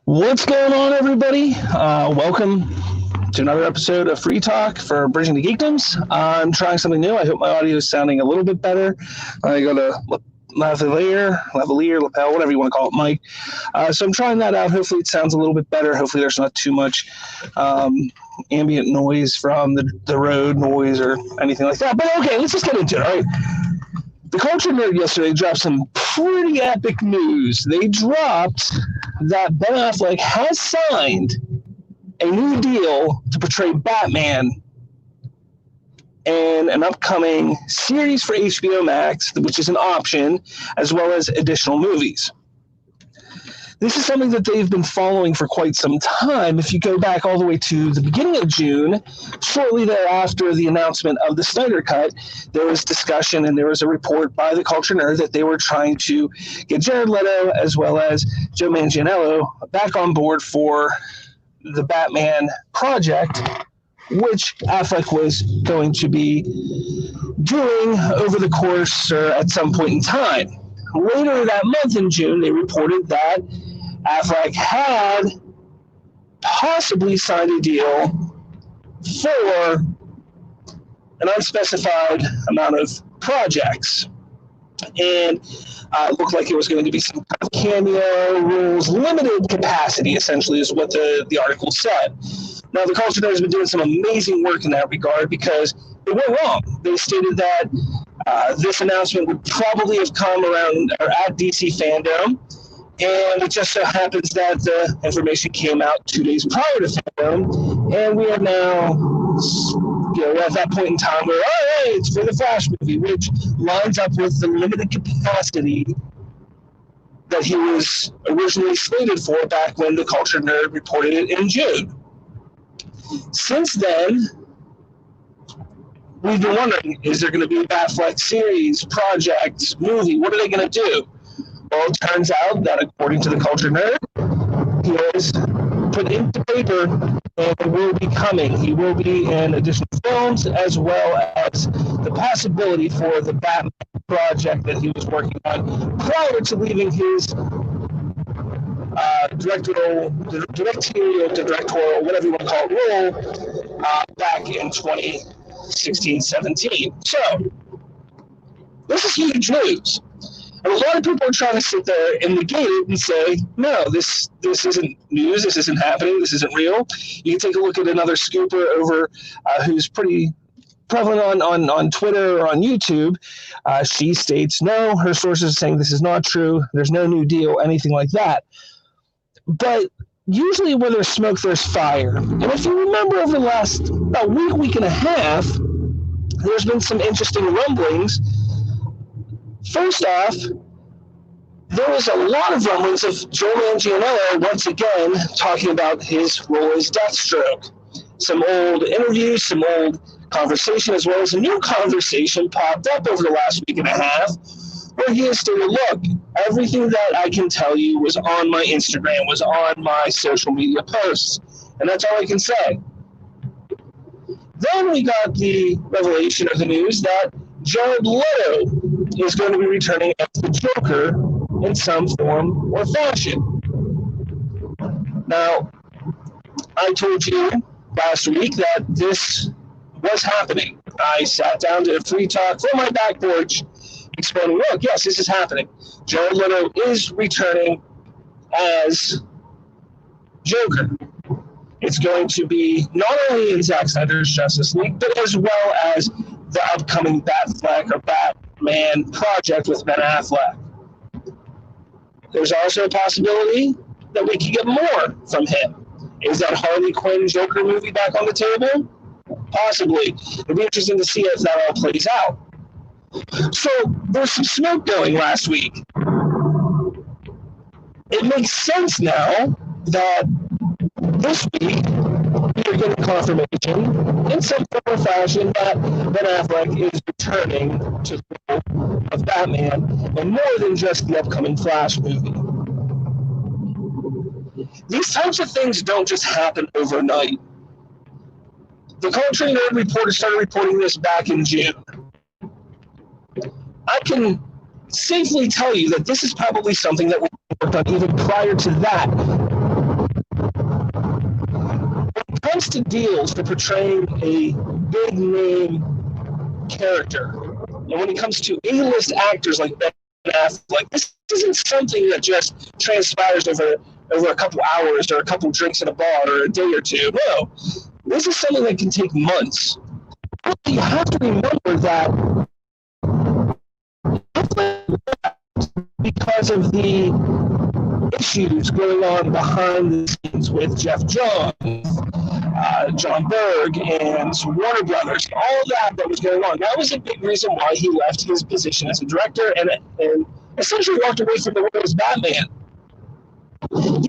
What's going on, everybody? Welcome to another episode of Free Talk for Bridging the Geekdoms. I'm trying something new. I hope my audio is sounding a little bit better. I got a lavalier, lapel, whatever you want to call it, mic. So I'm trying that out. Hopefully it sounds a little bit better. Hopefully there's not too much ambient noise from the road noise or anything like that. But okay, let's just get into it, all right? The Culture Nerd yesterday dropped some pretty epic news. They dropped that Ben Affleck has signed a new deal to portray Batman in an upcoming series for HBO Max, which is an option, as well as additional movies. This is something that they've been following for quite some time. If you go back all the way to the beginning of June, shortly thereafter the announcement of the Snyder Cut, there was discussion and there was a report by the Culture Nerd that they were trying to get Jared Leto as well as Joe Manganiello back on board for the Batman project, which Affleck was going to be doing over the course or at some point in time. Later that month in June, they reported that Affleck had possibly signed a deal for an unspecified amount of projects. And it looked like it was going to be some kind of cameo roles, limited capacity, essentially, is what the article said. Now, the Culture Nerd has been doing some amazing work in that regard because they went wrong. They stated that this announcement would probably have come around or at DC Fandom, and it just so happens that the information came out 2 days prior to Fandom, and we are now, at that point in time where, hey, it's for the Flash movie, which lines up with the limited capacity that he was originally slated for back when the Culture Nerd reported it in June. Since then, we've been wondering, is there going to be a Affleck series, project, movie? What are they going to do? Well, it turns out that according to the Culture Nerd, he has put into paper and will be coming. He will be in additional films as well as the possibility for the Batman project that he was working on prior to leaving his directorial, whatever you want to call it, role back in 2016-17. So, this is huge news. And a lot of people are trying to sit there and negate it and say, no, this isn't news, this isn't happening, this isn't real. You can take a look at another scooper over who's pretty prevalent on Twitter or on YouTube. She states, no, her sources are saying this is not true, there's no new deal, anything like that. But usually where there's smoke, there's fire. And if you remember over the last about week and a half, there's been some interesting rumblings. First off, there was a lot of rumblings of Joe Manganiello once again talking about his role as Deathstroke. Some old interviews, some old conversation, as well as a new conversation popped up over the last week and a half where he has stated, look, everything that I can tell you was on my Instagram, was on my social media posts, and that's all I can say. Then we got the revelation of the news that Jared Leto is going to be returning as the Joker in some form or fashion. Now, I told you last week that this was happening. I sat down to a free talk from my back porch explaining, look, yes, this is happening. Jared Leto is returning as Joker. It's going to be not only in Zack Snyder's Justice League, but as well as the upcoming Batfleck or Batman project with Ben Affleck. There's also a possibility that we could get more from him. Is that Harley Quinn Joker movie back on the table? Possibly. It'll be interesting to see if that all plays out. So there's some smoke going last week. It makes sense now that this week we're getting confirmation in some form or fashion that Ben Affleck is returning to the role of Batman, and more than just the upcoming Flash movie. These types of things don't just happen overnight. The Culture Nerd reporter started reporting this back in June. I can safely tell you that this is probably something that we worked on even prior to that. comes to deals for portraying a big name character, and when it comes to A-list actors like Ben Affleck, this isn't something that just transpires over a couple hours or a couple drinks at a bar or a day or two. No, this is something that can take months. You have to remember that because of the issues going on behind the scenes with Jeff Johns, John Berg, and Warner Brothers, all that was going on. That was a big reason why he left his position as a director and essentially walked away from the role as Batman.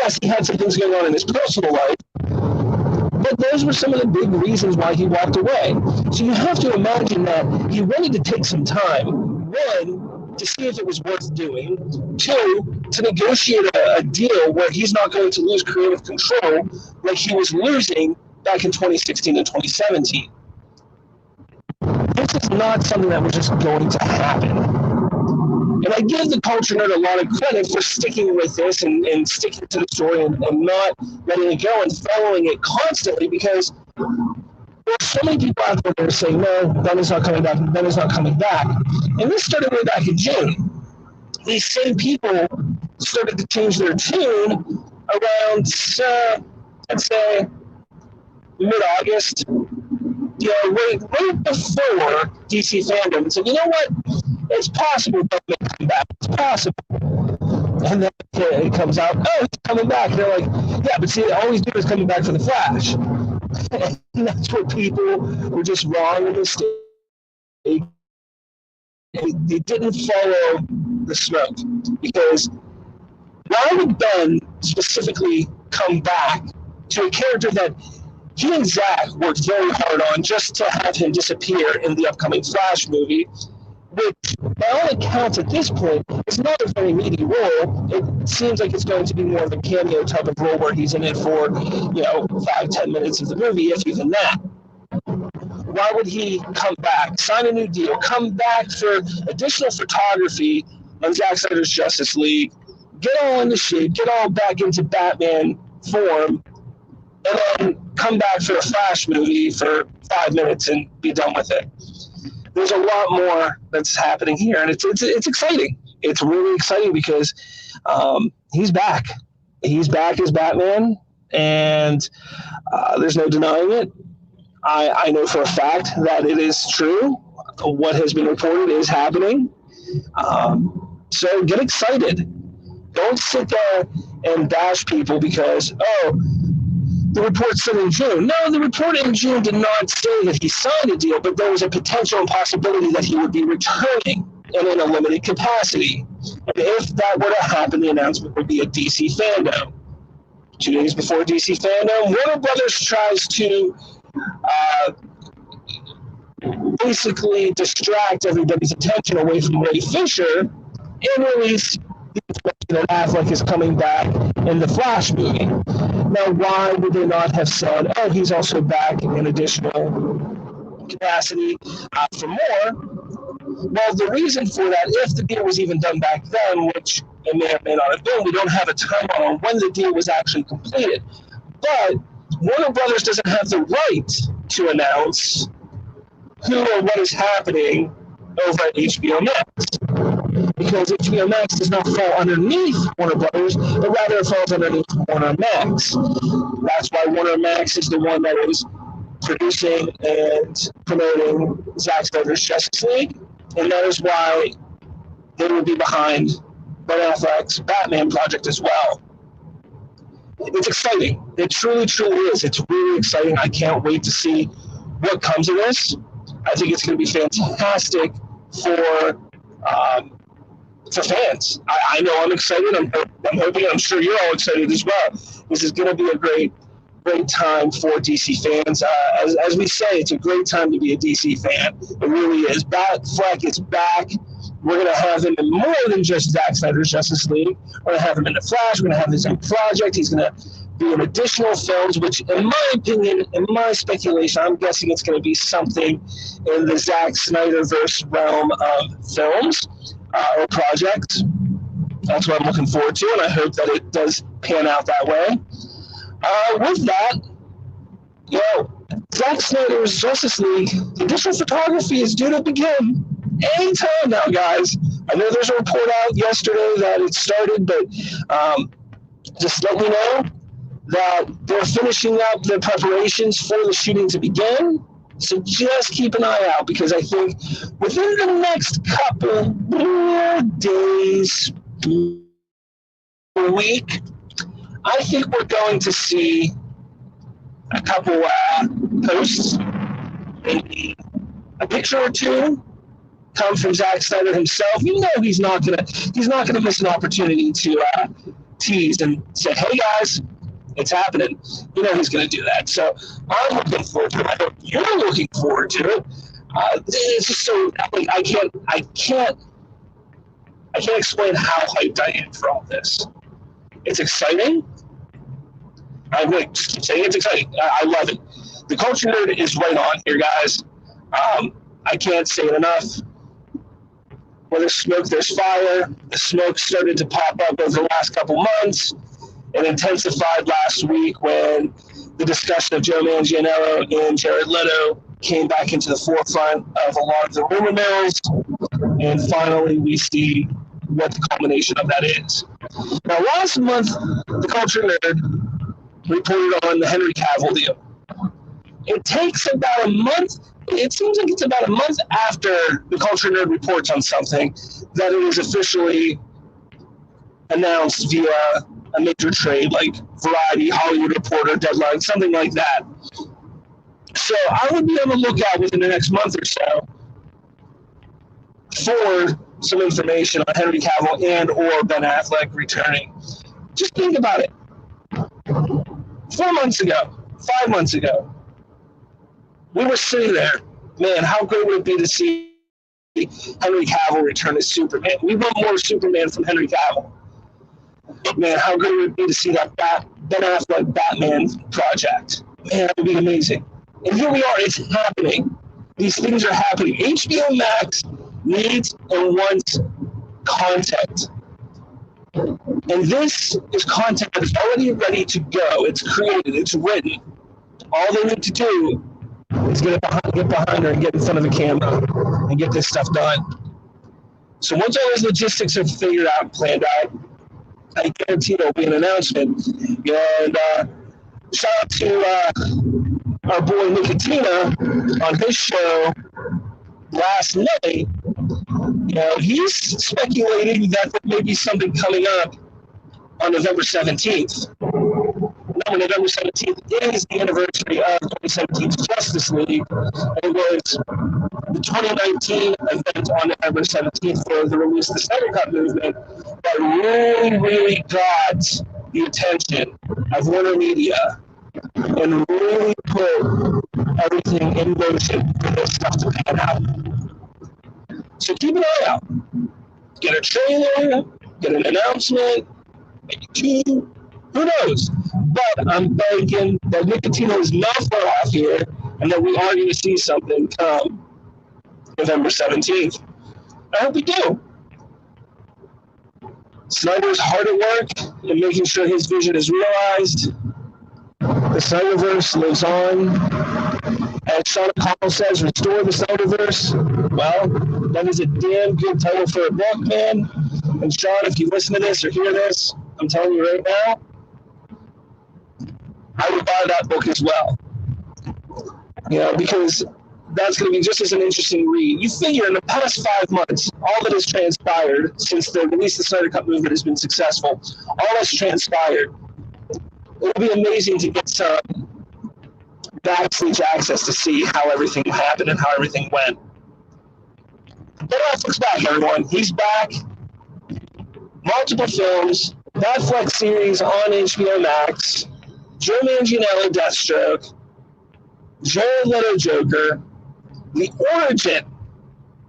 Yes, he had some things going on in his personal life, but those were some of the big reasons why he walked away. So you have to imagine that he wanted to take some time, one, to see if it was worth doing, two, to negotiate a deal where he's not going to lose creative control like he was losing back in 2016 and 2017. This is not something that was just going to happen. And I give the culture nerd a lot of credit for sticking with this and sticking to the story and not letting it go and following it constantly, because there's so many people out there that are saying, no, Ben is not coming back, Ben is not coming back. And this started way back in June. These same people started to change their tune around, let's say, mid-August, right before DC fandom, and said, you know what? It's possible Ben may come back. It's possible. And then it comes out, oh, he's coming back. And they're like, yeah, but see, all he's doing is coming back for the Flash. And that's where people were just wrong in mistake. They didn't follow the smoke. Because why would Ben specifically come back to a character that he and Zach worked very hard on just to have him disappear in the upcoming Flash movie, which, by all accounts at this point, is not a very meaty role. It seems like it's going to be more of a cameo type of role where he's in it for, 5-10 minutes of the movie, if even that. Why would he come back, sign a new deal, come back for additional photography on Zack Snyder's Justice League, get all into shape, get all back into Batman form, and then come back for a Flash movie for 5 minutes and be done with it? There's a lot more that's happening here, and it's exciting. It's really exciting because he's back. He's back as Batman, and there's no denying it. I know for a fact that it is true. What has been reported is happening. So get excited. Don't sit there and bash people because, the report said in June. No, the report in June did not say that he signed a deal, but there was a potential and possibility that he would be returning and in a limited capacity. And if that were to happen, the announcement would be a DC fandom. 2 days before DC fandom, Warner Brothers tries to basically distract everybody's attention away from Ray Fisher and release the information that Affleck is coming back in the Flash movie. Now, why would they not have said, oh, he's also back in additional capacity for more? Well, the reason for that, if the deal was even done back then, which it may or may not have been, we don't have a timeline on when the deal was actually completed. But Warner Brothers doesn't have the right to announce who or what is happening over at HBO Max, because HBO Max does not fall underneath Warner Brothers, but rather it falls underneath Warner Max. That's why Warner Max is the one that is producing and promoting Zack Snyder's Justice League, and that is why they will be behind Ben Affleck's Batman project as well. It's exciting. It truly, truly is. It's really exciting. I can't wait to see what comes of this. I think it's going to be fantastic for fans. I know I'm excited. I'm hoping. I'm sure you're all excited as well. This is going to be a great time for DC fans. As we say, it's a great time to be a DC fan. It really is. Affleck is back. We're going to have him in more than just Zack Snyder's Justice League. We're going to have him in The Flash. We're going to have his own project. He's going to be in additional films, which, in my opinion, in my speculation, I'm guessing it's going to be something in the Zack Snyderverse realm of films or projects. That's what I'm looking forward to, and I hope that it does pan out that way. With that, You know, Zack Snyder's Justice League, the additional photography is due to begin anytime now, guys. I know there's a report out yesterday that it started, but just let me know that they're finishing up the preparations for the shooting to begin. So just keep an eye out, because I think within the next couple more days, a week, I think we're going to see a couple posts, maybe a picture or two, come from Zack Snyder himself. You know he's not gonna miss an opportunity to tease and say, "Hey guys, it's happening." You know he's gonna do that. So I'm looking forward to it. I hope you're looking forward to it. It's just so like I can't explain how hyped I am for all this. It's exciting. I'm like saying it's exciting. I love it. The culture nerd is right on here, guys. I can't say it enough. Where there's smoke, there's fire. The smoke started to pop up over the last couple months. It intensified last week when the discussion of Joe Manganiello and Jared Leto came back into the forefront of a lot of the rumor mills. And finally, we see what the culmination of that is. Now, last month, the culture nerd reported on the Henry Cavill deal. It takes about a month. It seems like it's about a month after the culture nerd reports on something that it is officially announced via a major trade like Variety, Hollywood Reporter, Deadline, something like that. So I would be on the lookout within the next month or so for some information on Henry Cavill and or Ben Affleck returning. Just think about it. 4 months ago, 5 months ago, we were sitting there. Man, how great would it be to see Henry Cavill return as Superman? We want more Superman from Henry Cavill. Man, how great would it be to see that Ben Affleck Batman project? Man, that would be amazing. And here we are. It's happening. These things are happening. HBO Max needs and wants content. And this is content that's already ready to go. It's created. It's written. All they need to do is get behind her and get in front of the camera and get this stuff done. So once all those logistics are figured out and planned out, I guarantee there'll be an announcment. And shout out to our boy Nicotina on his show last night. You know, he's speculating that there may be something coming up on November 17th. No, November 17th is the anniversary of 2017's Justice League. It was the 2019 event on November 17th for the release of the Snyder Cut movement that really, really got the attention of Warner Media and really put everything in motion for this stuff to pan out. So keep an eye out. Get a trailer, get an announcement, maybe two, who knows? But I'm banking that Nicotina is not far off here and that we are going to see something come November 17th. I hope we do. Snyder's hard at work in making sure his vision is realized. The Snyderverse lives on. As Sean Connell says, restore the Snyderverse. Well, that is a damn good title for a book, man. And Sean, if you listen to this or hear this, I'm telling you right now, I would buy that book as well. You know, because that's going to be just as an interesting read. You figure in the past 5 months, all that has transpired since the release of the Snyder Cut movement has been successful, all that's transpired. It'll be amazing to get some backstage access to see how everything happened and how everything went. Ben Affleck's back, everyone. He's back. Multiple films, Netflix series on HBO Max, Joe Manganiello Deathstroke, Jared Leto Joker, the origin,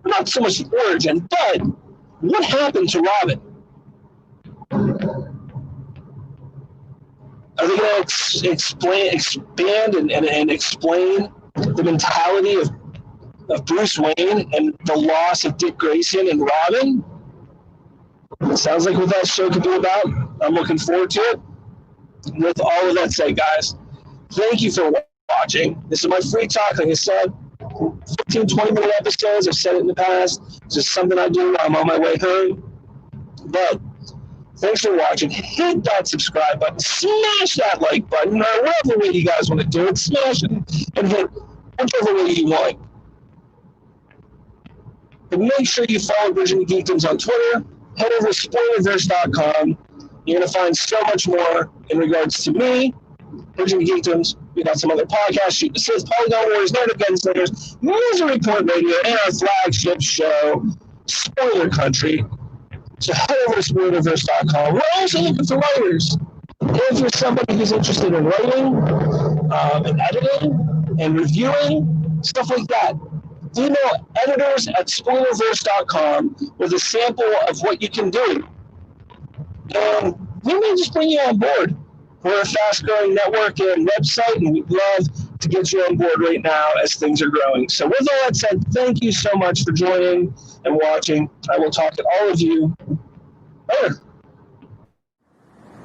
not so much the origin, but what happened to Robin? Are they going to expand and explain the mentality of Bruce Wayne and the loss of Dick Grayson and Robin? It sounds like what that show could be about. I'm looking forward to it. With all of that said, guys, thank you for watching. This is my free talk. Like I said, 15, 20-minute episodes. I've said it in the past. It's just something I do while I'm on my way home. But thanks for watching. Hit that subscribe button. Smash that like button, or whatever way you guys want to do it. Smash it and hit whichever way you want. But make sure you follow Bridging the Geekdoms on Twitter. Head over to spoilerverse.com. You're going to find so much more in regards to me, Bridging the Geekdoms. We got some other podcasts, Shoot the Sith, Polygon Wars, Narrative Gunslingers, User Report Radio, and our flagship show, Spoiler Country. So head over to spoilerverse.com. We're also looking for writers. If you're somebody who's interested in writing, and editing, and reviewing, stuff like that, email editors at spoilerverse.com with a sample of what you can do. And we may just bring you on board. We're a fast-growing network and website, and we'd love to get you on board right now as things are growing. So with all that said, thank you so much for joining and watching. I will talk to all of you later.